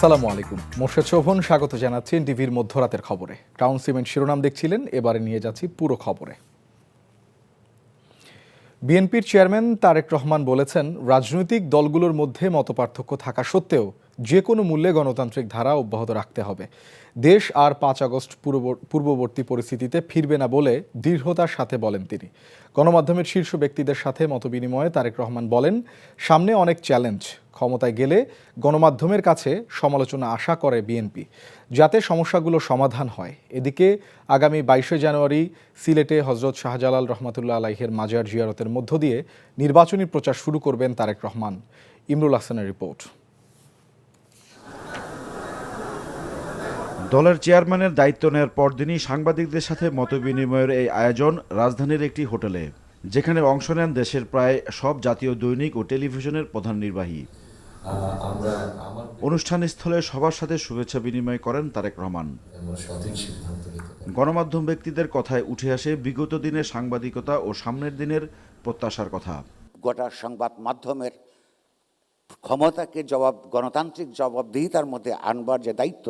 আসসালামু আলাইকুম। মোর্শেদ শোভন স্বাগত জানাচ্ছি টিভির মধ্যরাতের খবরে। ক্রাউন সিমেন্ট শিরোনাম দেখছিলেন, এবারে নিয়ে যাচ্ছি পুরো খবরে। বিএনপির চেয়ারম্যান তারেক রহমান বলেছেন, রাজনৈতিক দলগুলোর মধ্যে মতপার্থক্য থাকা সত্ত্বেও যে কোনো মূল্যে গণতান্ত্রিক ধারা অব্যাহত রাখতে হবে। দেশ আর 5 আগস্ট পূর্ববর্তী পরিস্থিতিতে ফিরবে না বলে দৃঢ়তার সাথে বলেন তিনি। গণমাধ্যমের শীর্ষ ব্যক্তিদের সাথে মতবিনিময়ে তারেক রহমান বলেন, সামনে অনেক চ্যালেঞ্জ। ক্ষমতায় গেলে গণমাধ্যমের কাছে সমালোচনা আশা করে বিএনপি, যাতে সমস্যাগুলো সমাধান হয়। এদিকে আগামী 22শে জানুয়ারি সিলেটে হজরত শাহজালাল রহমাতুল্লাহ আলাইহের মাজার জিয়ারতের মধ্য দিয়ে নির্বাচনী প্রচার শুরু করবেন তারেক রহমান। ইমরুল হাসানের রিপোর্ট। দলের চেয়ারম্যানের দায়িত্ব নেওয়ার পরদিনই সাংবাদিকদের সাথে মতবিনিময়ের এই আয়োজন রাজধানীর একটি হোটেলে, যেখানে অংশ নেন দেশের প্রায় সব জাতীয় দৈনিক ও টেলিভিশনের প্রধান নির্বাহী। অনুষ্ঠানস্থলে সবার সাথে শুভেচ্ছা বিনিময় করেন তারেক রহমান। গণমাধ্যম ব্যক্তিদের কথায় উঠে আসে বিগত দিনের সাংবাদিকতা ও সামনের দিনের প্রত্যাশার কথা। গোটা সংবাদ মাধ্যমের ক্ষমতাকে গণতান্ত্রিক জবাবদিহিতার মধ্যে আনবার যে দায়িত্ব,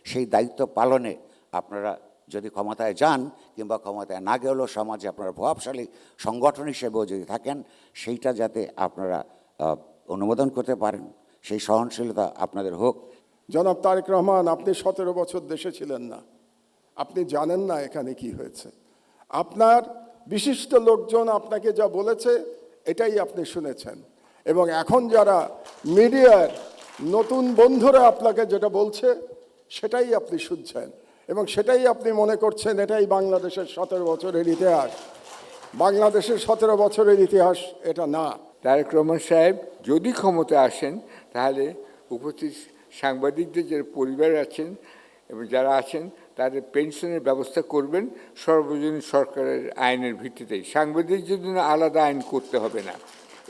সেই দায়িত্ব পালনে আপনারা যদি ক্ষমতায় যান কিংবা ক্ষমতায় না গেলেও সমাজে আপনারা প্রভাবশালী সংগঠন হিসেবেও যদি থাকেন, সেইটা যাতে আপনারা অনুমোদন করতে পারেন, সেই সহনশীলতা আপনাদের হোক। জনাব তারেক রহমান, আপনি 17 বছর দেশে ছিলেন না, আপনি জানেন না এখানে কি হয়েছে। আপনার বিশিষ্ট লোকজন আপনাকে যা বলেছে এটাই আপনি শুনেছেন, এবং এখন যারা মিডিয়ার নতুন বন্ধুরা আপনাকে যেটা বলছে সেটাই আপনি শুনছেন, এবং সেটাই আপনি মনে করছেন এটাই বাংলাদেশের 17 বছরের ইতিহাস। বাংলাদেশের 17 বছরের ইতিহাস এটা না। তারেক রহমান সাহেব যদি ক্ষমতায় আসেন, তাহলে উপস্থিত সাংবাদিকদের যে পরিবার আছেন এবং যারা আছেন তাদের পেনশনের ব্যবস্থা করবেন সর্বজনীন সরকারের আইনের ভিত্তিতেই। সাংবাদিকদের জন্য আলাদা আইন করতে হবে না,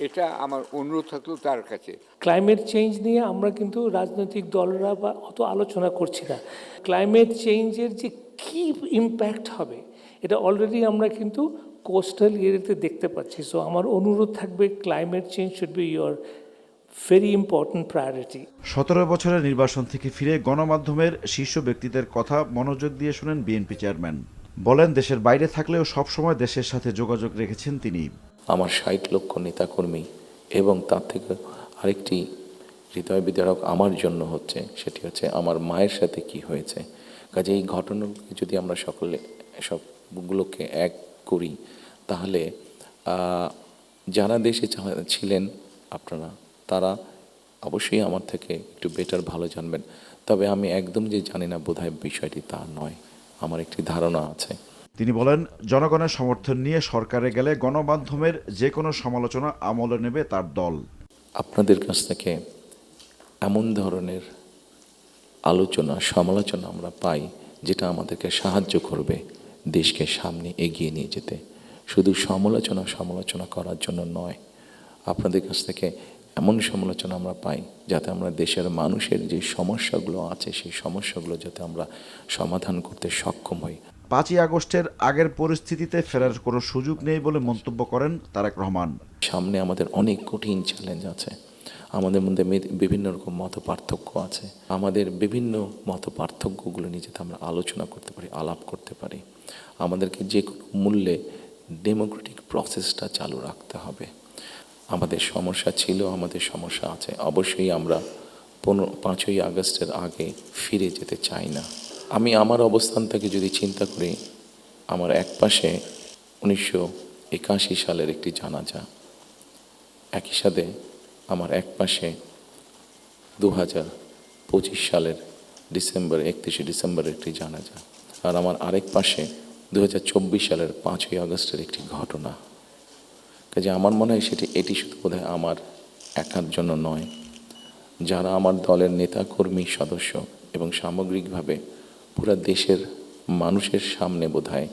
এটা আমার অনুরোধ থাকলো তার কাছে। ক্লাইমেট চেঞ্জ নিয়ে আমরা কিন্তু রাজনৈতিক দলরা বা অত আলোচনা করছি না। ক্লাইমেট চেঞ্জের যে কী ইম্প্যাক্ট হবে এটা অলরেডি আমরা কিন্তু কোস্টাল এরিয়াতে দেখতে পাচ্ছি। সো আমার অনুরোধ থাকবে, climate change should be your very important priority. 17 বছরের নির্বাচন থেকে ফিরে গণমাধ্যমের শীর্ষ ব্যক্তিদের কথা মনোযোগ দিয়ে শুনেন বিএনপি চেয়ারম্যান। বলেন, দেশের বাইরে থাকলেও সবসময় দেশের সাথে যোগাযোগ রেখেছেন তিনি। আমার 60 লক্ষ নেতাকর্মী এবং তার থেকে আরেকটি হৃদয় বিদারক আমার জন্য হচ্ছে, সেটি হচ্ছে আমার মায়ের সাথে কি হয়েছে। কাজে এই ঘটনাগুলোকে যদি আমরা সকলে সবগুলোকে এক করি, তাহলে যারা দেশে ছিলেন আপনারা, তারা অবশ্যই আমার থেকে একটু বেটার ভালো জানবেন। তবে আমি একদম যে জানি না বোধহয় বিষয়টি তা নয়, আমার একটি ধারণা আছে। তিনি বলেন, জনগণের সমর্থন নিয়ে সরকারে গেলে গণমাধ্যমের যে কোনো সমালোচনা আমলে নেবে তার দল। আপনাদের কাছ থেকে এমন ধরনের আলোচনা সমালোচনা আমরা পাই যেটা আমাদেরকে সাহায্য করবে দেশকে সামনে এগিয়ে নিয়ে যেতে। শুধু সমালোচনা করার জন্য নয়, আপনাদের কাছ থেকে এমন সমালোচনা আমরা পাই যাতে আমরা দেশের মানুষের যে সমস্যাগুলো আছে সেই সমস্যাগুলো যাতে আমরা সমাধান করতে সক্ষম হই। 5ই আগস্টের আগের পরিস্থিতিতে ফেরার কোনো সুযোগ নেই বলে মন্তব্য করেন তারেক রহমান। সামনে আমাদের অনেক কঠিন চ্যালেঞ্জ আছে, আমাদের মধ্যে বিভিন্ন রকম মত পার্থক্য আছে। আমাদের বিভিন্ন মত পার্থক্যগুলো নিয়ে যাতে আমরা আলোচনা করতে পারি, আলাপ করতে পারি। আমাদেরকে যে কোনো মূল্যে ডেমোক্রেটিক প্রসেসটা চালু রাখতে হবে। আমাদের সমস্যা ছিল, আমাদের সমস্যা আছে। অবশ্যই আমরা 5ই আগস্টের আগে ফিরে যেতে চাই না। আমি আমার অবস্থান থেকে যদি চিন্তা করি, আমার এক পাশে 1981 সালের একটি জানাজা, একই সাথে আমার এক পাশে 2025 সালের 31শে ডিসেম্বরের একটি জানাজা, আর আমার আরেক পাশে 2024 সালের 5ই আগস্টের একটি ঘটনা। কাজে আমার মনে হয় এটি শুধু বোধহয় আমার একার জন্য নয়, যারা আমার দলের নেতা কর্মী সদস্য এবং সামগ্রিকভাবে পুরো দেশের মানুষের সামনে বোধহয়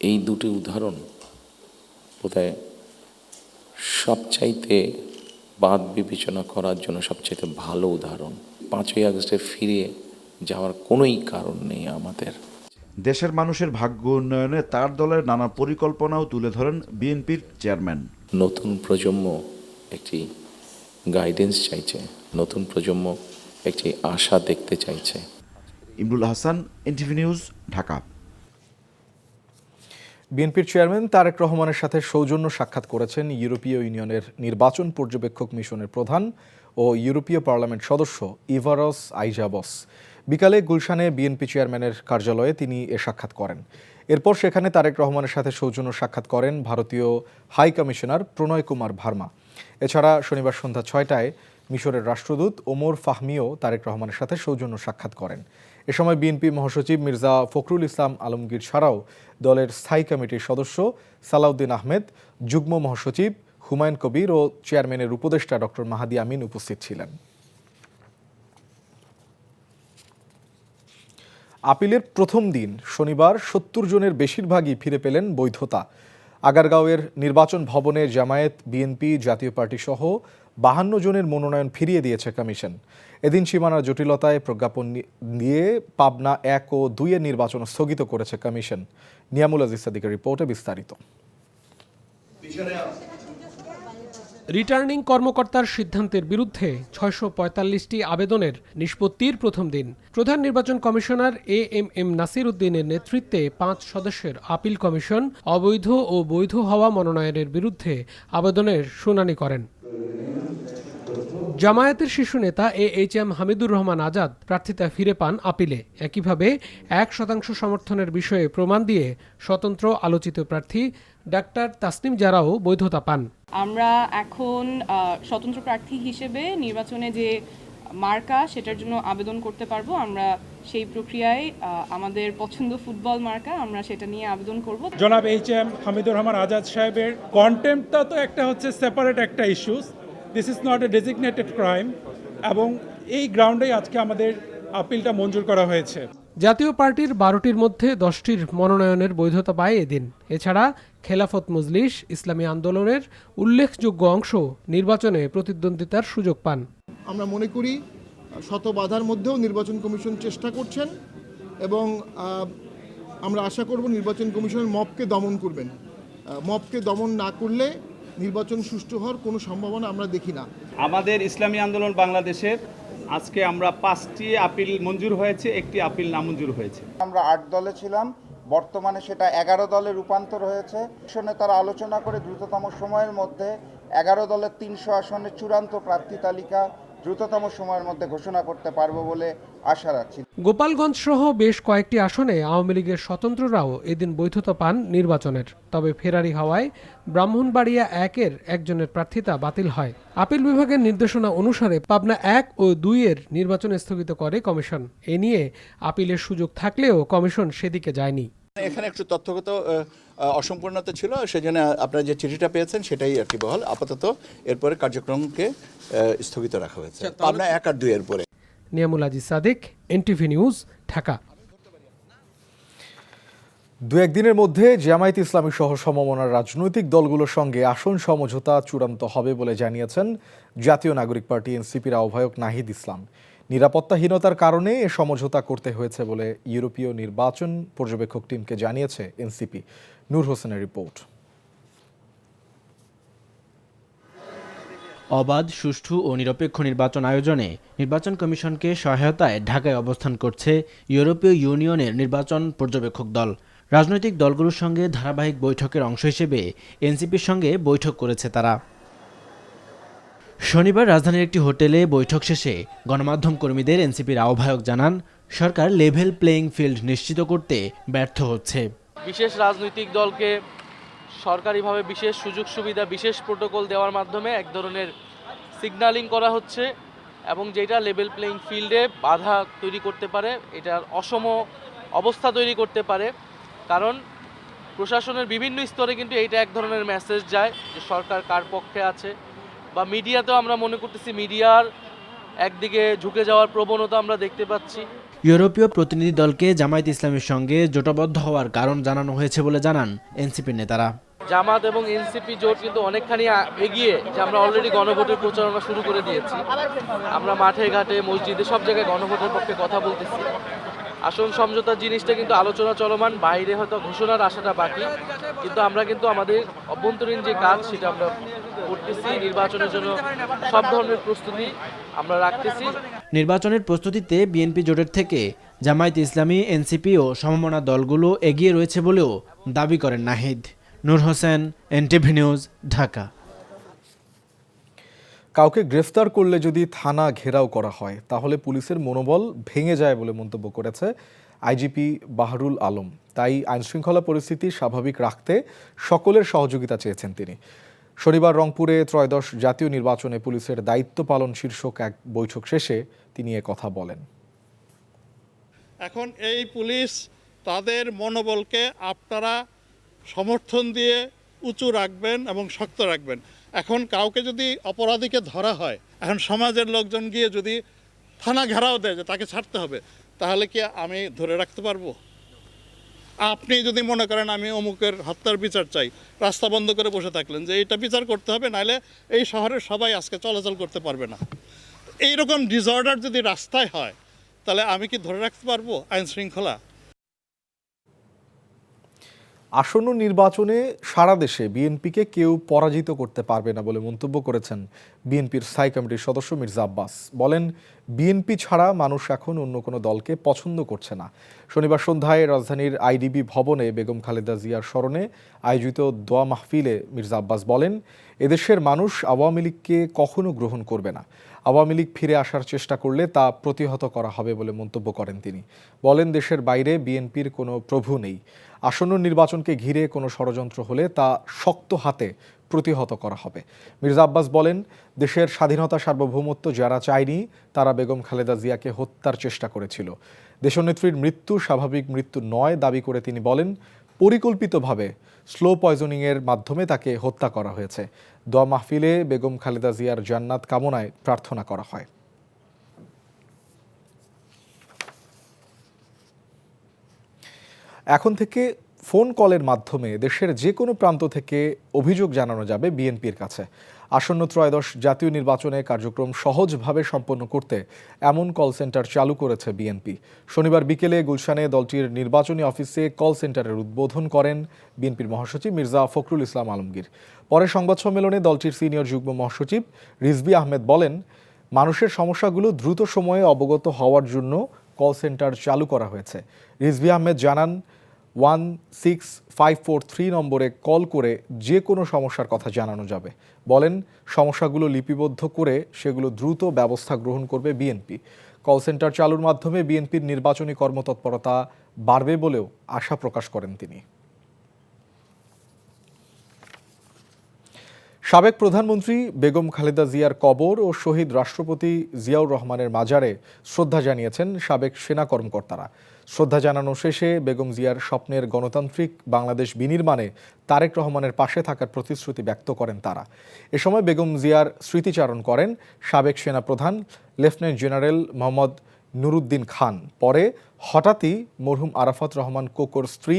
এই দুটি উদাহরণ বোধহয় সবচাইতে বাদ বিবেচনা করার জন্য সবচাইতে ভালো উদাহরণ। 5ই আগস্টে ফিরে যাওয়ার কোনোই কারণ নেই আমাদের। দেশের মানুষের ভাগ্য উন্নয়নে তার দলের নানা পরিকল্পনাও তুলে ধরেন বিএনপির চেয়ারম্যান। নতুন প্রজন্ম একটি গাইডেন্স চাইছে, নতুন প্রজন্ম একটি আশা দেখতে চাইছে। Imrul Hasan, NTV news, Dhaka. বিএনপির চেয়ারম্যান তারেক রহমানের সাথে সৌজন্য সাক্ষাৎ করেছেন ইউরোপীয় ইউনিয়নের নির্বাচন পর্যবেক্ষক মিশনের প্রধান ও ইউরোপীয় পার্লামেন্ট সদস্য ইভারস আইজাবস। বিকালে গুলশানে বিএনপি চেয়ারম্যানের কার্যালয়ে তিনি এ সাক্ষাৎ করেন। এরপর সেখানে তারেক রহমানের সাথে সৌজন্য সাক্ষাৎ করেন ভারতীয় হাই কমিশনার প্রণয় কুমার ভার্মা। এছাড়া শনিবার সন্ধ্যা 6টায় মিশরের রাষ্ট্রদূত ওমর ফাহমিও তারেক রহমানের সাথে সৌজন্য সাক্ষাৎ করেন। এ সময় বিএনপি মহাসচিব মির্জা ফখরুল ইসলাম আলমগীর ছাড়াও দলের স্থায়ী কমিটির সদস্য সালাউদ্দিন আহমেদ, যুগ্ম মহাসচিব হুমায়ুন কবির ও চেয়ারম্যানের উপদেষ্টা ডক্টর মাহাদি আমিন উপস্থিত ছিলেন। আপিলের প্রথম দিন শনিবার ৭০ জনের বেশিরভাগই ফিরে পেলেন বৈধতা। আগারগাঁওয়ের নির্বাচন ভবনে জামায়াত, বিএনপি, জাতীয় পার্টি সহ ৫২ জনের মনোনয়ন ফিরিয়ে দিয়েছে কমিশন। এদিন সীমানা জটিলতায় প্রজ্ঞাপন দিয়ে পাবনা ১ ও ২ এর নির্বাচন স্থগিত করেছে কমিশন। নিয়ামুল আজিজ সাদিকের রিপোর্টে বিস্তারিত। রিটার্নিং কর্মকর্তার সিদ্ধান্তের বিরুদ্ধে ৬৪৫টি আবেদনের নিষ্পত্তির প্রথম দিন প্রধান নির্বাচন কমিশনার এএমএম নাসির উদ্দিনের নেতৃত্বে ৫ সদস্যের আপিল কমিশন অবৈধ ও বৈধ হওয়া মনোনয়নের বিরুদ্ধে আবেদনের শুনানি করেন। জামায়াতের শীর্ষ নেতা এইচএম হামিদুর রহমান আজাদ প্রার্থিতা ফিরে পান আপিলে। একইভাবে ১% সমর্থনের বিষয়ে প্রমাণ দিয়ে স্বতন্ত্র আলোচিত প্রার্থী ডাক্তার তাসনিম জারাও বৈধতা পান। আমরা এখন স্বতন্ত্র প্রার্থী হিসেবে নির্বাচনে যে মার্কা সেটার জন্য আবেদন করতে পারবো। আমরা সেই প্রক্রিয়ায় আমাদের পছন্দ ফুটবল মার্কা, আমরা সেটা নিয়ে আবেদন করব। জনাব এইচএম হামিদুর রহমান আজাদ সাহেবের কন্টেম্পটা তো একটা হচ্ছে সেপারেট একটা issues, this is not a designated crime, এবং এই গ্রাউন্ডেই আজকে আমাদের আপিলটা মঞ্জুর করা হয়েছে। জাতীয় পার্টির ১২টির মধ্যে 10টির মনোনয়নের বৈধতা পায় এদিন। এছাড়া খেলাফত মজলিস, ইসলামী আন্দোলনের উল্লেখযোগ্য অংশ নির্বাচনে প্রতিদ্বন্দ্বিতার সুযোগ পান। আমরা মনে করি শত বাধার মধ্যেও নির্বাচন কমিশন চেষ্টা করছেন এবং আমরা আশা করব নির্বাচন কমিশন মবকে দমন করবেন। মবকে দমন না করলে নির্বাচন সুষ্ঠু হওয়ার কোনো সম্ভাবনা আমরা দেখি না। আমাদের ইসলামী আন্দোলন বাংলাদেশের আজকে আমরা 5টি আপিল মঞ্জুর হয়েছে, একটি আপিল নামঞ্জুর হয়েছে। আমরা 8 দলে ছিলাম, বর্তমানে সেটা 11 দলে রূপান্তর হয়েছে। তারা আলোচনা করে দ্রুততম সময়ের মধ্যে 11 দলের 300 আসনের চূড়ান্ত প্রার্থী তালিকা দ্রুততম সময়ের মধ্যে ঘোষণা করতে পারবো বলে আশা রাখছি। গোপালগঞ্জ সহ বেশ কয়েকটি আসনে আওয়ামী লীগের স্বতন্ত্ররাও এদিন বৈধতা পান নির্বাচনের। তবে ফেরারি হওয়ায় ব্রাহ্মণবাড়িয়া 1-এর একজনের প্রার্থিতা বাতিল হয়। আপিল বিভাগের নির্দেশনা অনুসারে পাবনা 1 ও 2 এর নির্বাচন স্থগিত করে কমিশন। এ নিয়ে আপিলের সুযোগ থাকলেও কমিশন সেদিকে যায়নি। এখানে একটু তথ্যগত অসম্পূর্ণতা ছিল, সেজন্য আপনারা যে চিঠিটা পেয়েছেন সেটাই আর কি বহাল। আপাতত এরপরে কার্যক্রমকে স্থগিত রাখা হয়েছে পাবনা 1 আর 2 এর পরে। Niamul Aziz Sadiq, NTV news, Dhaka. 2-1 দিনের মধ্যে জামায়াত ইসলামী সহ সমমনার রাজনৈতিক দলগুলোর সঙ্গে আসন সমঝোতা চূড়ান্ত হবে বলে জানিয়েছেন জাতীয় নাগরিক পার্টি এনসিপির আহ্বায়ক নাহিদ ইসলাম। নিরাপত্তাহীনতার কারণে এ সমঝোতা করতে হয়েছে বলে ইউরোপীয় নির্বাচন পর্যবেক্ষক টিমকে জানিয়েছে এনসিপি। নূর হোসেনের রিপোর্ট। অবাধ, সুষ্ঠু ও নিরপেক্ষ নির্বাচন আয়োজনে নির্বাচন কমিশনকে সহায়তায় ঢাকায় অবস্থান করছে ইউরোপীয় ইউনিয়নের নির্বাচন পর্যবেক্ষক দল। রাজনৈতিক দলগুলোর সঙ্গে ধারাবাহিক বৈঠকের অংশ হিসেবে এনসিপির সঙ্গে বৈঠক করেছে তারা। শনিবার রাজধানীর একটি হোটেলে বৈঠক শেষে গণমাধ্যম কর্মীদের এনসিপির আহ্বায়ক জানান, সরকার লেভেল প্লেইং ফিল্ড নিশ্চিত করতে ব্যর্থ হচ্ছে। বিশেষ রাজনৈতিক দলকে সরকারিভাবে বিশেষ সুযোগ সুবিধা, বিশেষ প্রোটোকল দেওয়ার মাধ্যমে এক ধরনের সিগন্যালিং করা হচ্ছে, এবং যেটা লেভেল প্লেইং ফিল্ডে বাধা তৈরি করতে পারে, এটার অসম অবস্থা তৈরি করতে পারে। কারণ প্রশাসনের বিভিন্ন স্তরে কিন্তু এইটা এক ধরনের মেসেজ যায় যে সরকার কার পক্ষে আছে, বা মিডিয়াতেও আমরা মনে করতেছি মিডিয়ার একদিকে ঝুঁকে যাওয়ার প্রবণতা আমরা দেখতে পাচ্ছি। ইউরোপীয় প্রতিনিধি দলকে জামায়াত ইসলামের সঙ্গে জোটবদ্ধ হওয়ার কারণ জানানো হয়েছে বলে জানান এনসিপির নেতারা। জামাত এবং এনসিপি জোট কিন্তু অনেকখানি এগিয়ে, যে আমরা অলরেডি গণভোটের প্রচারণা শুরু করে দিয়েছি। আমরা মাঠে ঘাটে, মসজিদে, সব জায়গায় গণভোটের পক্ষে কথা বলতেছি। আসন সমঝোতা জিনিসটা কিন্তু আলোচনা চলমান, বাইরে হয়তো ঘোষণার আশাটা বাকি, কিন্তু আমরা কিন্তু আমাদের অভ্যন্তরীণ যে কাজ সেটা আমরা করতেছি। নির্বাচনের জন্য সব ধরনের প্রস্তুতি আমরা রাখতেছি। নির্বাচনের প্রস্তুতিতে বিএনপি জোটের থেকে জামায়াত ইসলামী, এনসিপি ও সমমনা দলগুলো এগিয়ে রয়েছে বলেও দাবি করেন নাহিদ। নূর হোসেন, এনটিভি নিউজ, ঢাকা। কাউকে গ্রেফতার করলে যদি থানা ঘেরাও করা হয় তাহলে পুলিশের মনোবল ভেঙে যায় বলে মন্তব্য করেছে আইজিপি বাহরুল আলম। তাই আইনশৃঙ্খলা পরিস্থিতি স্বাভাবিক রাখতে সকলের সহযোগিতা চেয়েছেন তিনি। শনিবার রংপুরে ত্রয়োদশ জাতীয় নির্বাচনে পুলিশের দায়িত্ব পালন শীর্ষক এক বৈঠক শেষে তিনি কথা বলেন। এখন এই পুলিশ তাদের মনোবলকে আপনারা সমর্থন দিয়ে উঁচু রাখবেন এবং শক্ত রাখবেন। এখন কাউকে যদি অপরাধীকে ধরা হয়, এখন সমাজের লোকজন গিয়ে যদি থানা ঘেরাও দেয় যে তাকে ছাড়তে হবে, তাহলে কি আমি ধরে রাখতে পারবো? আপনি যদি মনে করেন আমি অমুকের হত্যার বিচার চাই, রাস্তা বন্ধ করে বসে থাকলেন যে এটা বিচার করতে হবে, নাহলে এই শহরের সবাই আজকে চলাচল করতে পারবে না। এইরকম ডিসঅর্ডার যদি রাস্তায় হয়, তাহলে আমি কি ধরে রাখতে পারবো আইন শৃঙ্খলা? আসন্ন নির্বাচনে সারা দেশে বিএনপিকে কেউ পরাজিত করতে পারবে না বলে মন্তব্য করেছেন বিএনপির স্থায়ী কমিটির সদস্য মির্জা আব্বাস। বলেন, বিএনপি ছাড়া মানুষ এখন অন্য কোনো দলকে পছন্দ করছে না। শনিবার সন্ধ্যায় রাজধানীর আইডিবি ভবনে বেগম খালেদা জিয়ার স্মরণে আয়োজিত দোয়া মাহফিলে মির্জা আব্বাস বলেন, এদেশের মানুষ আওয়ামী লীগকে কখনো গ্রহণ করবে না। আওয়ামী লীগ ফিরে আসার চেষ্টা করলে তা প্রতিহত করা হবে বলে মন্তব্য করেন তিনি। বলেন, দেশের বাইরে বিএনপির কোনো প্রভু নেই। আসন্ন নির্বাচনকে ঘিরে কোনো ষড়যন্ত্র হলে তা শক্ত হাতে প্রতিহত করা হবে। মির্জা আব্বাস বলেন, দেশের স্বাধীনতা সার্বভৌমত্ব যারা চায়নি তারা বেগম খালেদা জিয়াকে হত্যার চেষ্টা করেছিল। দেশনেত্রীর মৃত্যু স্বাভাবিক মৃত্যু নয় দাবি করে তিনি বলেন, পরিকল্পিতভাবে স্লো পয়জনিংয়ের মাধ্যমে তাকে হত্যা করা হয়েছে। দোয়া মাহফিলে বেগম খালেদা জিয়ার জান্নাত কামনায় প্রার্থনা করা হয়। এখন থেকে ফোন কলের মাধ্যমে দেশের যে কোনো প্রান্ত থেকে অভিযোগ জানানো যাবে বিএনপির কাছে। আসন্ন ত্রয়োদশ জাতীয় নির্বাচনে কার্যক্রম সহজভাবে সম্পন্ন করতে এমন কল সেন্টার চালু করেছে বিএনপি। শনিবার বিকেলে গুলশানে দলটির নির্বাচনী অফিসে কল সেন্টারের উদ্বোধন করেন বিএনপির মহাসচিব মির্জা ফখরুল ইসলাম আলমগীর। পরে সংবাদ সম্মেলনে দলটির সিনিয়র যুগ্ম মহাসচিব রিজভী আহমেদ বলেন, মানুষের সমস্যাগুলো দ্রুত সময়ে অবগত হওয়ার জন্য কল সেন্টার চালু করা হয়েছে। রিজভী আহমেদ জানান, 16543 নম্বরে কল করে যে কোনো সমস্যার কথা জানানো যাবে। বলেন, সমস্যাগুলো লিপিবদ্ধ করে সেগুলো দ্রুত ব্যবস্থা গ্রহণ করবে বিএনপি। কল সেন্টার চালুর মাধ্যমে বিএনপির নির্বাচনী কর্মতৎপরতা বাড়বে বলেও আশা প্রকাশ করেন তিনি। সাবেক প্রধানমন্ত্রী বেগম খালেদা জিয়ার কবর ও শহীদ রাষ্ট্রপতি জিয়াউর রহমানের মাজারে শ্রদ্ধা জানিয়েছেন সাবেক সেনা কর্মকর্তারা। শ্রদ্ধা জানানো শেষে বেগম জিয়ার স্বপ্নের গণতান্ত্রিক বাংলাদেশ বিনির্মাণে তারেক রহমানের পাশে থাকার প্রতিশ্রুতি ব্যক্ত করেন তারা। এ সময় বেগম জিয়ার স্মৃতিচারণ করেন সাবেক সেনাপ্রধান লেফটেন্যান্ট জেনারেল মোহাম্মদ নুরুদ্দিন খান। পরে হঠাৎই মরহুম আরাফাত রহমান কোকোর স্ত্রী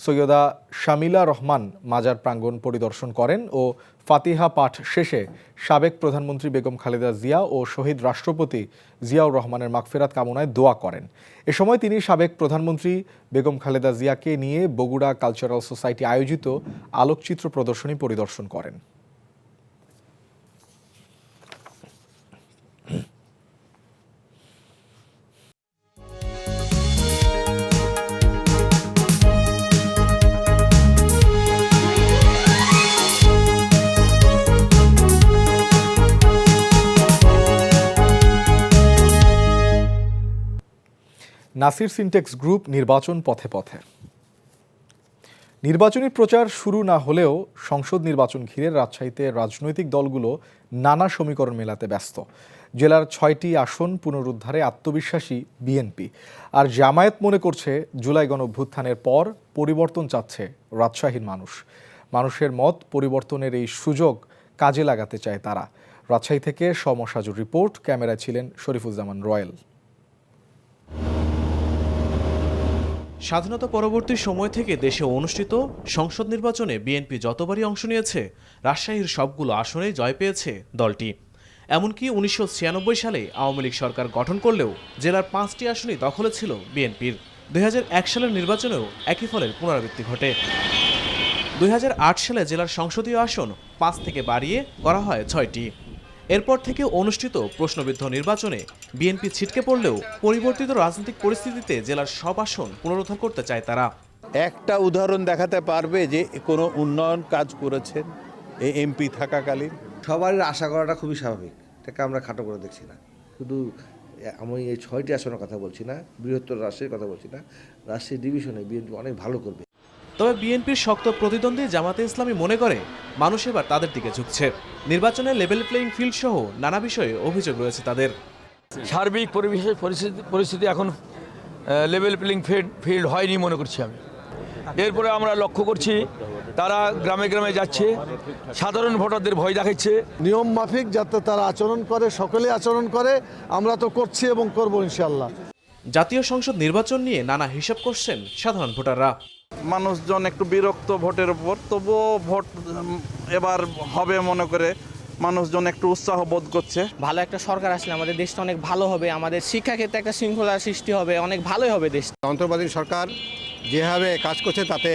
সৈয়দা শামিলা রহমান মাজার প্রাঙ্গণ পরিদর্শন করেন ও ফাতিহা পাঠ শেষে সাবেক প্রধানমন্ত্রী বেগম খালেদা জিয়া ও শহীদ রাষ্ট্রপতি জিয়াউর রহমানের মাগফিরাত কামনায় দোয়া করেন। এ সময় তিনি সাবেক প্রধানমন্ত্রী বেগম খালেদা জিয়াকে নিয়ে বগুড়া কালচারাল সোসাইটি আয়োজিত আলোকচিত্র প্রদর্শনী পরিদর্শন করেন। নাসির সিনটেক্স গ্রুপ নির্বাচন পথে পথে। নির্বাচনী প্রচার শুরু না হলেও সংসদ নির্বাচন ঘিরে রাজশাহীতে রাজনৈতিক দলগুলো নানা সমীকরণ মেলাতে ব্যস্ত। জেলার 6টি আসন পুনরুদ্ধারে আত্মবিশ্বাসী বিএনপি। আর জামায়াত মনে করছে জুলাই গণঅভ্যুত্থানের পর পরিবর্তন চাচ্ছে রাজশাহীর মানুষ। মানুষের মত পরিবর্তনের এই সুযোগ কাজে লাগাতে চায় তারা। রাজশাহী থেকে সমসাজুর রিপোর্ট, ক্যামেরায় ছিলেন শরীফুজ্জামান রয়েল। স্বাধীনতা পরবর্তী সময় থেকে দেশে অনুষ্ঠিত সংসদ নির্বাচনে বিএনপি যতবারই অংশ নিয়েছে রাজশাহীর সবগুলো আসনেই জয় পেয়েছে দলটি। এমনকি 1996 সালে আওয়ামী লীগ সরকার গঠন করলেও জেলার 5টি আসনই দখলে ছিল বিএনপির। 2001 সালের নির্বাচনেও একই ফলের পুনরাবৃত্তি ঘটে। 2008 সালে জেলার সংসদীয় আসন 5 থেকে বাড়িয়ে করা হয় 6টি। এরপর থেকে অনুষ্ঠিত প্রশ্নবিদ্ধ নির্বাচনে বিএনপি ছিটকে পড়লেও পরিবর্তিত রাজনৈতিক পরিস্থিতিতে জেলার সব আসন পুনরুদ্ধার করতে চায় তারা। একটা উদাহরণ দেখাতে পারবে যে কোনো উন্নয়ন কাজ করেছেন এই এমপি থাকাকালীন? সবার আশা করাটা খুবই স্বাভাবিক, এটাকে আমরা খাটো করে দেখছি না। শুধু আমি এই 6টি আসনের কথা বলছি না, বৃহত্তর রাজশাহীর কথা বলছি না, রাজশাহী ডিভিশনে বিএনপি অনেক ভালো করবে। তবে বিএনপির শক্ত প্রতিদ্বন্দ্বী জামাতে ইসলামী মনে করে মানুষ এবার তাদের দিকে ঝুঁকছে। নির্বাচনে লেভেল প্লেইং ফিল্ড সহ নানা বিষয়ে অভিযোগ রয়েছে তাদের। সার্বিক পরিস্থিতি এখন লেভেল প্লেইং ফিল্ড হয়নি মনে করছি আমি। এরপরে আমরা লক্ষ্য করছি তারা গ্রামে গ্রামে যাচ্ছে, সাধারণ ভোটারদের ভয় দেখাচ্ছে। নিয়ম মাফিক যাতে তারা আচরণ করে, সকলে আচরণ করে, আমরা তো করছি এবং করব ইনশাআল্লাহ। জাতীয় সংসদ নির্বাচন নিয়ে নানা হিসাব করছেন সাধারণ ভোটাররা। মানুষজন একটু বিরক্ত ভোটের উপর, তবুও ভোট এবার হবে মনে করে মানুষজন একটু উৎসাহ বোধ করছে। ভালো একটা সরকার আসলে আমাদের দেশটা অনেক ভালো হবে, আমাদের শিক্ষাক্ষেত্রে একটা শৃঙ্খলার সৃষ্টি হবে, অনেক ভালোই হবে দেশ। অন্তর্বর্তী সরকার যেভাবে কাজ করছে তাতে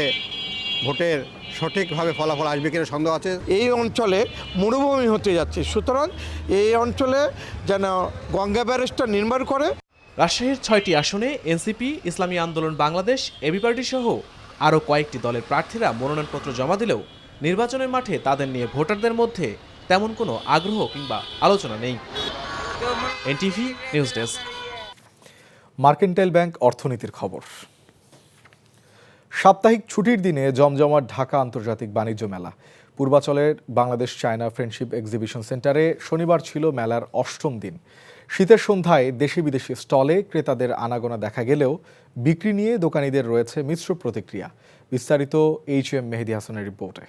ভোটের সঠিকভাবে ফলাফল আসবে কিনা সন্দেহ আছে। এই অঞ্চলে মরুভূমি হতে যাচ্ছে, সুতরাং এই অঞ্চলে যেন গঙ্গা ব্যারেজটা নির্মাণ করে। রাজশাহীর 6টি আসনে এনসিপি, ইসলামী আন্দোলন বাংলাদেশ, এবি পার্টি সহ আরও কয়েকটি দলের প্রার্থীরা মনোনয়নপত্র জমা দিলেও নির্বাচনের মাঠে তাদের নিয়ে ভোটারদের মধ্যে তেমন কোনো আগ্রহ কিংবা আলোচনা নেই। NTV news desk. Mercantile bank অর্থনীতির খবর। সাপ্তাহিক ছুটির দিনে জমজমাট ঢাকা আন্তর্জাতিক বাণিজ্য মেলা। পূর্বাচলের বাংলাদেশ চায়না ফ্রেন্ডশিপ এক্সিবিশন সেন্টারে শনিবার ছিল মেলার 8ম দিন। শীতের সন্ধ্যায় দেশি বিদেশি স্টলে ক্রেতাদের আনাগোনা দেখা গেলেও বিক্রি নিয়ে দোকানীদের রয়েছে মিশ্র প্রতিক্রিয়া। বিস্তারিত HM মেহেদী হাসানের রিপোর্টে।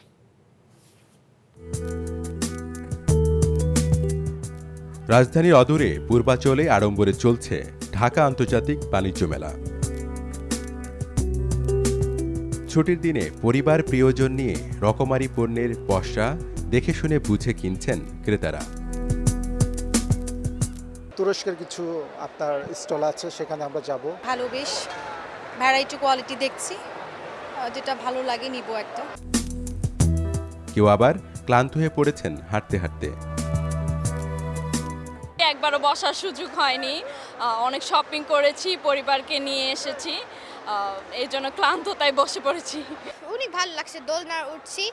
রাজধানীর অদূরে পূর্বাচলে আড়ম্বরে চলছে ঢাকা আন্তর্জাতিক বাণিজ্য মেলা। ছুটির দিনে পরিবার প্রিয়জন নিয়ে রকমারি পণ্যের পসরা দেখে শুনে বুঝে কিনছেন ক্রেতারা। তুরস্কের কিছু আপনার স্টল আছে, সেখানে আমরা যাব। ভালো, বেশ ভ্যারাইটি কোয়ালিটি দেখছি, যেটা ভালো লাগে নিব একটা। কেউ আবার ক্লান্ত হয়ে পড়েছেন হাঁটতে হাঁটতে। একবারও বসার সুযোগ হয়নি, অনেক শপিং করেছি, পরিবারকে নিয়ে এসেছি, এই জন্য ক্লান্ত, তাই বসে পড়েছি। অনেক ভালো লাগছে, দোলনা উঠছি।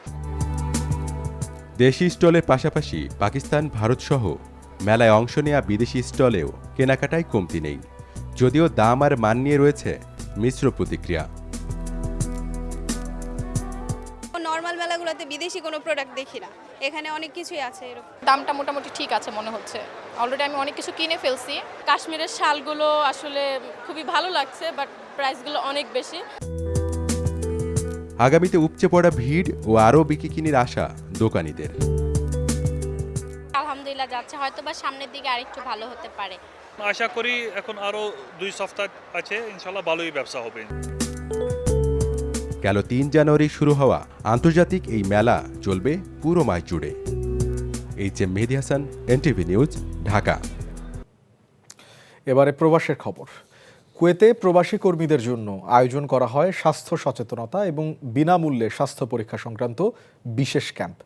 দেশি স্টলের পাশাপাশি পাকিস্তান, ভারত সহ মেলায় অংশ নেওয়া বিদেশি স্টলেও কেনাকাটায় কমতি নেই, যদিও দাম আর মান নিয়ে রয়েছে মিশ্র প্রতিক্রিয়া। নর্মাল মেলাগুলোতে বিদেশি কোনো প্রোডাক্ট দেখি না, এখানে অনেক কিছুই আছে। দামটা মোটামুটি ঠিক আছে মনে হচ্ছে, অলরেডি আমি অনেক কিছু কিনে ফেলছি। কাশ্মীরের শালগুলো আসলে খুবই ভালো লাগছে, বাট প্রাইসগুলো অনেক বেশি। আগামীতে উপচে পড়া ভিড় ও আরও বিকিকিনির আশা দোকানীদের। আলহামদুলিল্লাহ যাচ্ছে, হয়তো বা সামনের দিকে আরেকটু ভালো হতে পারে। আশা করি এখন আরো 2 সপ্তাহ আছে, ইনশাআল্লাহ ভালোই ব্যবসা হবে। গেল 3 জানুয়ারি শুরু হওয়া আন্তর্জাতিক এই মেলা চলবে পুরো মাস জুড়ে। HM মেহেদী হাসান, এনটিভি নিউজ, ঢাকা। এবারে প্রবাসের খবর। কুয়েতে প্রবাসী কর্মীদের জন্য আয়োজন করা হয় স্বাস্থ্য সচেতনতা এবং বিনামূল্যে স্বাস্থ্য পরীক্ষা সংক্রান্ত বিশেষ ক্যাম্প।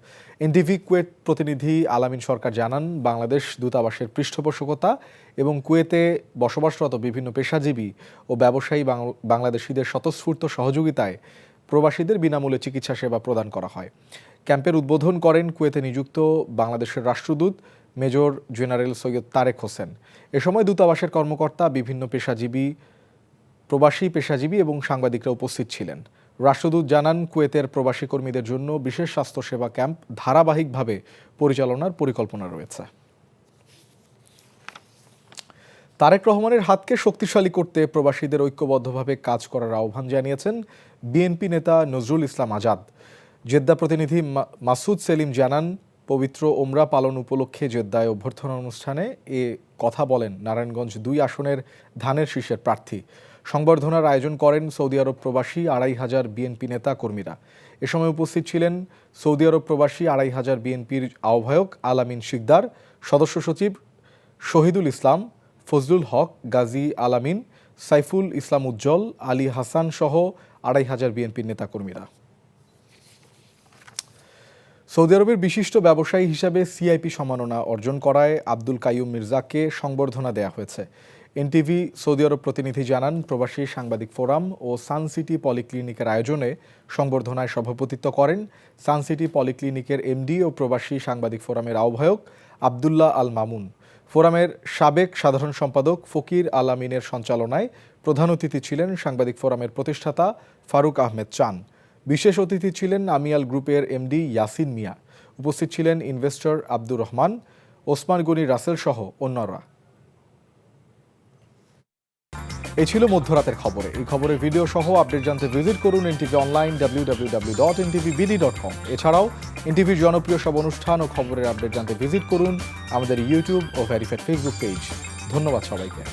এনটিভি কুয়েত প্রতিনিধি আলামিন সরকার জানান, বাংলাদেশ দূতাবাসের পৃষ্ঠপোষকতা এবং কুয়েতে বসবাসরত বিভিন্ন পেশাজীবী ও ব্যবসায়ী বাংলাদেশিদের স্বতঃস্ফূর্ত সহযোগিতায় প্রবাসীদের বিনামূল্যে চিকিৎসা সেবা প্রদান করা হয়। ক্যাম্পের উদ্বোধন করেন কুয়েতে নিযুক্ত বাংলাদেশের রাষ্ট্রদূত মেজর জেনারেল সৈয়দ তারেক হোসেন। এ সময় দূতাবাসের কর্মকর্তা, বিভিন্ন প্রবাসী পেশাজীবী এবং সাংবাদিকরা উপস্থিত ছিলেন। রাষ্ট্রদূত জানান, কুয়েতের প্রবাসী কর্মীদের জন্য বিশেষ স্বাস্থ্যসেবা ক্যাম্প ধারাবাহিকভাবে পরিচালনার পরিকল্পনা রয়েছে। তারেক রহমানের হাতকে শক্তিশালী করতে প্রবাসীদের ঐক্যবদ্ধভাবে কাজ করার আহ্বান জানিয়েছেন বিএনপি নেতা নজরুল ইসলাম আজাদ। জেদ্দা প্রতিনিধি মাসুদ সেলিম জানান, পবিত্র ওমরা পালন উপলক্ষে জেদ্দায় অভ্যর্থনা অনুষ্ঠানে এ কথা বলেন নারায়ণগঞ্জ 2 আসনের ধানের শীষের প্রার্থী। সংবর্ধনার আয়োজন করেন সৌদি আরব প্রবাসী 2500 বিএনপি নেতা কর্মীরা। এ সময় উপস্থিত ছিলেন সৌদি আরব প্রবাসী ২৫০০ বিএনপির আহ্বায়ক আলামিন শিকদার, সদস্য সচিব শহীদুল ইসলাম, ফজলুল হক, গাজী আলামিন, সাইফুল ইসলাম উজ্জ্বল, আলী হাসান সহ ২৫০০ বিএনপির নেতাকর্মীরা। সৌদি আরবের বিশিষ্ট ব্যবসায়ী হিসাবে সিআইপি সম্মাননা অর্জন করায় আব্দুল কাইয়ুম মির্জাকে সংবর্ধনা দেয়া হয়েছে। এনটিভি সৌদি আরব প্রতিনিধি জানান, প্রবাসী সাংবাদিক ফোরাম ও সানসিটি পলিক্লিনিকের আয়োজনে সংবর্ধনায় সভাপতিত্ব করেন সানসিটি পলিক্লিনিকের এমডি ও প্রবাসী সাংবাদিক ফোরামের আহ্বায়ক আবদুল্লাহ আল মামুন। ফোরামের সাবেক সাধারণ সম্পাদক ফকির আল আমিনের সঞ্চালনায় প্রধান অতিথি ছিলেন সাংবাদিক ফোরামের প্রতিষ্ঠাতা ফারুক আহমেদ চান। বিশেষ অতিথি ছিলেন আমিয়াল গ্রুপের এমডি ইয়াসিন মিয়া। উপস্থিত ছিলেন ইনভেস্টর আব্দুর রহমান, ওসমান গনি রাসেল সহ অন্যরা। এই ছিল মধ্যরাতের খবরে। এই খবরের ভিডিও সহ আপডেট জানতে ভিজিট করুন এনটিভি অনলাইন www.ntvbd.com। এছাড়াও এনটিভির জনপ্রিয় সব অনুষ্ঠান ও খবরের আপডেট জানতে ভিজিট করুন আমাদের ইউটিউব ও ভেরিফাইড ফেসবুক পেজ। ধন্যবাদ সবাইকে।